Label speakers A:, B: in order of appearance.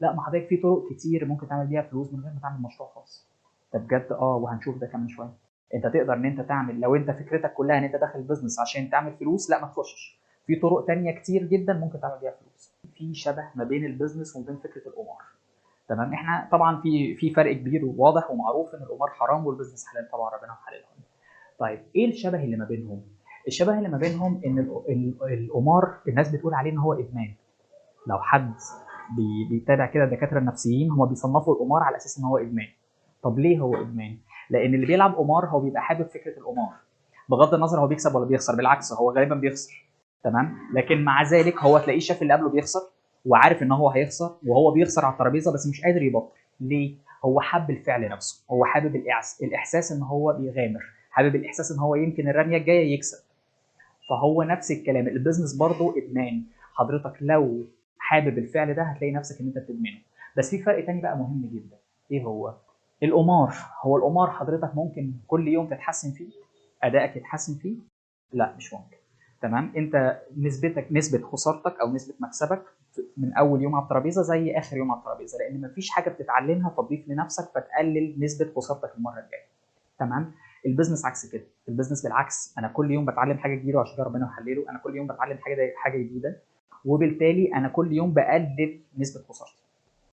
A: لا، ما حضرتك في طرق كتير ممكن تعمل بيها فلوس من غير ما تعمل مشروع خاص. ده بجد، وهنشوف ده كمان شويه. انت تقدر ان انت تعمل، لو انت فكرتك كلها ان انت داخل بزنس عشان تعمل فلوس، لا ما تخشش. في طرق تانية كتير جدا ممكن تعمل بيها فلوس. في شبه ما بين البزنس وما بين فكره القمار. تمام، احنا طبعا في فرق كبير وواضح ومعروف ان القمار حرام والبزنس حلال، طبعا ربنا حلال. طيب ايه الشبه اللي ما بينهم؟ الشبه اللي ما بينهم ان القمار الناس بتقول عليه ان هو ادمان. لو حد بيتابع كده الدكاتره النفسيين، هم بيصنفوا القمار على اساس ان هو ادمان. طب ليه هو ادمان؟ لان اللي بيلعب قمار هو بيبقى حابب فكره القمار، بغض النظر هو بيكسب ولا بيخسر، بالعكس هو غالبا بيخسر. تمام، لكن مع ذلك هو تلاقيه شاف اللي قبله بيخسر وعارف ان هو هيخسر، وهو بيخسر على الترابيزه بس مش قادر يبطل. ليه؟ هو حب الفعل نفسه، هو حابب الاحساس ان هو بيغامر، حابب الاحساس ان هو يمكن الرميه الجايه يكسب. فهو نفس الكلام، البيزنس برضه ادمان. حضرتك لو حابب الفعل ده هتلاقي نفسك ان انت بتدمنه. بس في فرق تاني بقى مهم جدا. ايه هو؟ القمار. هو القمار حضرتك ممكن كل يوم تتحسن فيه، ادائك يتحسن فيه؟ لا مش ممكن. تمام، انت نسبه خسارتك او نسبه مكسبك من اول يوم على الترابيزه زي اخر يوم على الترابيزه، لان مفيش حاجه بتتعلمها تضيف لنفسك فتقلل نسبه خسارتك المره الجايه. تمام. البيزنس عكس كده، البيزنس بالعكس، انا كل يوم بتعلم حاجه جديده وعشان كده ربنا يحلله، انا كل يوم بتعلم حاجه جديده، وبالتالي انا كل يوم بقلل نسبه خسارتي.